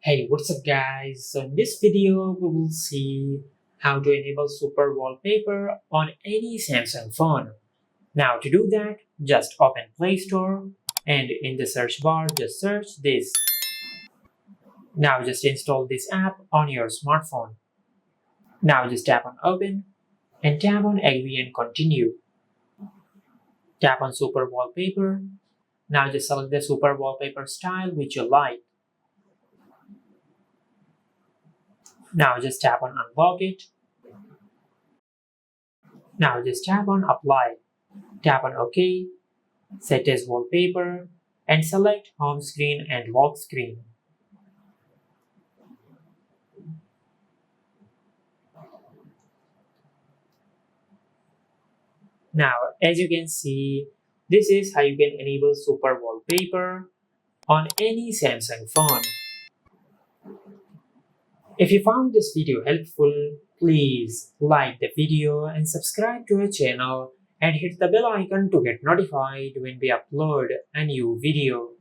Hey, what's up guys? So in this video, we will see how to enable super wallpaper on any Samsung phone. Now to do that, just open Play Store and in the search bar, just search this. Now just install this app on your smartphone. Now just tap on Open and tap on Agree and Continue. Tap on Super Wallpaper. Now just select the super wallpaper style which you like. Now just tap on Unlock it. Now just tap on Apply. Tap on OK, set as wallpaper, and select home screen and lock screen. Now, as you can see, this is how you can enable super wallpaper on any Samsung phone. If you found this video helpful, please like the video and subscribe to our channel and hit the bell icon to get notified when we upload a new video.